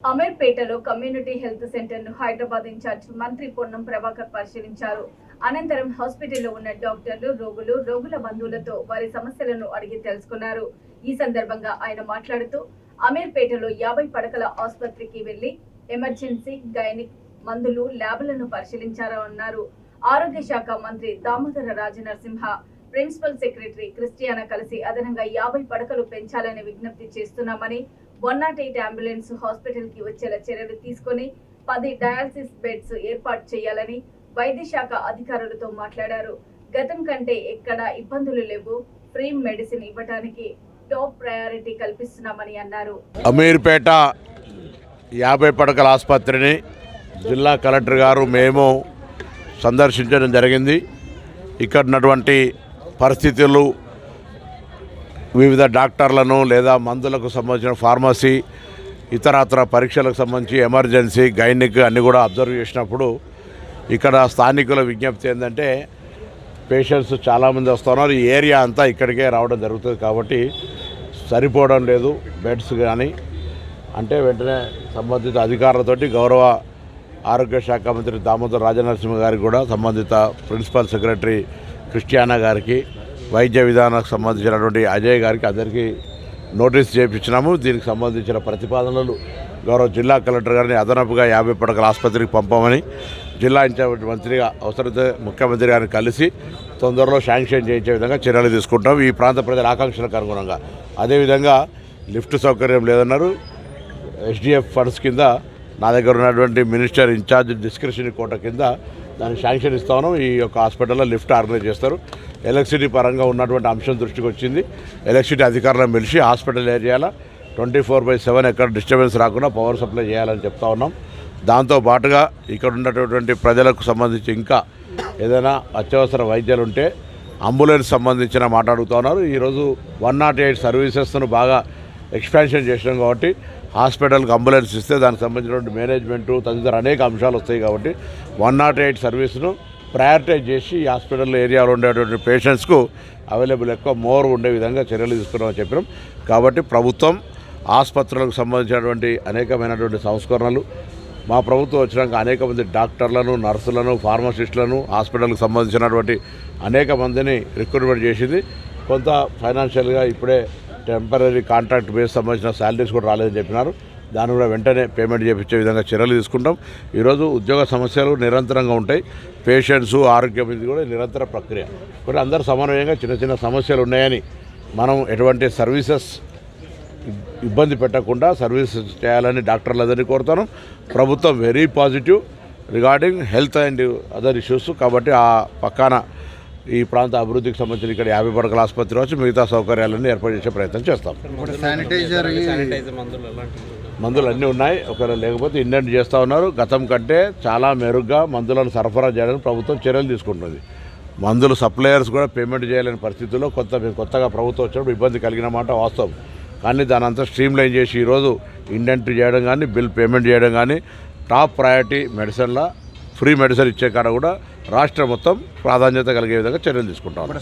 అమీర్పేటలో community health centre ను Hyderabad incharge మంత్రి పొన్నం ప్రభాకర్ పరిశీలించారు. అనంతరం హాస్పిటల్లో ఉన్న డాక్టర్లు, రోగుల బంధువులతో వారి సమస్యలను అడిగి తెలుసుకున్నారు. ఈ సందర్భంగా ఆయన మాట్లాడుతూ అమీర్పేటలో 50 పడకల ఆసుపత్రికి వెళ్లి ఎమర్జెన్సీ, గైనిక్, మందులు, ల్యాబ్లను పరిశీలించారన్నారు. ఆరోగ్య శాఖ మంత్రి దామోదర రాజనరసింహ, ప్రిన్సిపల్ సెక్రటరీ క్రిస్టియానా కలిసి అదనంగా 50 పడకలు పెంచాలని విజ్ఞప్తి చేస్తున్నామని, 108 అంబులెన్స్ హాస్పిటల్ కి వచ్చేలా చర్యలు తీసుకొని 10 డయాలసిస్ బెడ్స్ ఏర్పాటు చేయాలని వైద్య శాఖ అధికారులతో మాట్లాడారు. గతం కంటే ఎక్కడ ఇబ్బందులు లేవు, ఫ్రీ మెడిసిన్ ఇవ్వడానికి టాప్ ప్రయారిటీ కల్పిస్తున్నామని అన్నారు. అమీర్పేట 50 పడకల ఆసుపత్రిని జిల్లా కలెక్టర్ గారు మేము సందర్శించడం జరిగింది. ఇక్కడ ఉన్నటువంటి పరిస్థితులు, వివిధ డాక్టర్లను లేదా మందులకు సంబంధించిన ఫార్మసీ, ఇతరత్ర పరీక్షలకు సంబంధించి ఎమర్జెన్సీ, గైనిక్ అన్నీ కూడా అబ్జర్వ్ చేసినప్పుడు ఇక్కడ స్థానికుల విజ్ఞప్తి ఏంటంటే పేషెంట్స్ చాలామంది వస్తున్నారు, ఈ ఏరియా అంతా ఇక్కడికే రావడం జరుగుతుంది కాబట్టి సరిపోవడం లేదు బెడ్స్ కానీ అంటే వెంటనే సంబంధిత అధికారులతోటి గౌరవ ఆరోగ్య శాఖ మంత్రి దామోదర రాజనరసింహ గారికి కూడా సంబంధిత ప్రిన్సిపల్ సెక్రటరీ క్రిస్టియానా గారికి, వైద్య విధానానికి సంబంధించినటువంటి అజయ్ గారికి అందరికీ నోటీస్ చేయించినాము. దీనికి సంబంధించిన ప్రతిపాదనలు గౌరవ జిల్లా కలెక్టర్ గారిని అదనపుగా 50 పడకల ఆసుపత్రికి పంపమని జిల్లా ఇన్ఛార్జ్ మంత్రిగా అవసరమైతే ముఖ్యమంత్రి గారిని కలిసి తొందరలో శాంక్షన్ చేయించే విధంగా చర్యలు తీసుకుంటాం ఈ ప్రాంత ప్రజల ఆకాంక్షలకు అనుగుణంగా. అదేవిధంగా లిఫ్ట్ సౌకర్యం లేదన్నారు. ఎస్డిఎఫ్ ఫండ్స్ కింద నా దగ్గర ఉన్నటువంటి మినిస్టర్ ఇన్ఛార్జ్ డిస్క్రిప్షన్ కోట కింద దానికి శాంక్షన్ ఇస్తాను. ఈ యొక్క హాస్పిటల్లో లిఫ్ట్ ఆర్గనైజ్ చేస్తారు. ఎలక్ట్రిసిటీ పరంగా ఉన్నటువంటి అంశం దృష్టికి వచ్చింది. ఎలక్ట్రిసిటీ అధికారులను పిలిచి హాస్పిటల్ ఏరియాలో 24/7 ఎక్కడ డిస్టర్బెన్స్ రాకుండా పవర్ సప్లై చేయాలని చెప్తా ఉన్నాం. దాంతోపాటుగా ఇక్కడ ఉన్నటువంటి ప్రజలకు సంబంధించి ఇంకా ఏదైనా అత్యవసర వైద్యాలు ఉంటే అంబులెన్స్ సంబంధించిన మాట్లాడుతూ ఉన్నారు. ఈరోజు 108 సర్వీసెస్ను బాగా ఎక్స్పాన్షన్ చేసినాం కాబట్టి హాస్పిటల్కి అంబులెన్స్ ఇస్తే దానికి సంబంధించినటువంటి మేనేజ్మెంటు తదితర అనేక అంశాలు వస్తాయి కాబట్టి 108 సర్వీస్ను ప్రయారిటైజ్ చేసి ఈ హాస్పిటల్ ఏరియాలో ఉండేటువంటి పేషెంట్స్కు అవైలబుల్ ఎక్కువ మోర్ ఉండే విధంగా చర్యలు తీసుకున్నామని చెప్పినాం. కాబట్టి ప్రభుత్వం ఆసుపత్రులకు సంబంధించినటువంటి అనేకమైనటువంటి సంస్కరణలు, మా ప్రభుత్వం వచ్చినాక అనేక మంది డాక్టర్లను, నర్సులను, ఫార్మసిస్టులను, హాస్పిటల్కి సంబంధించినటువంటి అనేక మందిని రిక్రూట్మెంట్ చేసింది. కొంత ఫైనాన్షియల్గా ఇప్పుడే టెంపరీ కాంట్రాక్ట్ బేస్ సంబంధించిన శాలరీస్ కూడా రాలేదని చెప్పినారు. దాన్ని కూడా వెంటనే పేమెంట్ చేయించే విధంగా చర్యలు తీసుకుంటాం. ఈరోజు ఉద్యోగ సమస్యలు నిరంతరంగా ఉంటాయి. పేషెంట్స్ ఆరోగ్యం ఇది కూడా నిరంతర ప్రక్రియ. కానీ అందరూ సమన్వయంగా చిన్న చిన్న సమస్యలు ఉన్నాయని మనం ఎటువంటి సర్వీసెస్ ఇబ్బంది పెట్టకుండా సర్వీసెస్ చేయాలని డాక్టర్లందరినీ కోరుతాను. ప్రభుత్వం very positive regarding health and other issues. కాబట్టి ఆ పక్కన ఈ ప్రాంత అభివృద్ధికి సంబంధించిన ఇక్కడ 50 పడకల ఆసుపత్రి వచ్చి మిగతా సౌకర్యాలన్నీ ఏర్పాటు చేసే ప్రయత్నం చేస్తాం. మందులు అన్నీ ఉన్నాయి. ఒకవేళ లేకపోతే ఇండెంట్ చేస్తూ ఉన్నారు. గతం కంటే చాలా మెరుగ్గా మందులను సరఫరా చేయడానికి ప్రభుత్వం చర్యలు తీసుకుంటుంది. మందులు సప్లయర్స్ కూడా పేమెంట్ చేయలేని పరిస్థితుల్లో కొత్తగా ప్రభుత్వం వచ్చినప్పుడు ఇబ్బంది కలిగిన మాట వాస్తవం. కానీ దాని అంతా స్ట్రీమ్లైన్ చేసి ఈరోజు ఇండెంట్ చేయడం కానీ, బిల్ పేమెంట్ చేయడం కానీ, టాప్ ప్రయారిటీ మెడిసిన్ల ఫ్రీ మెడిసిన్ ఇచ్చే కాడ కూడా రాష్ట్రం మొత్తం ప్రాధాన్యత కలిగే విధంగా చర్యలు తీసుకుంటాం.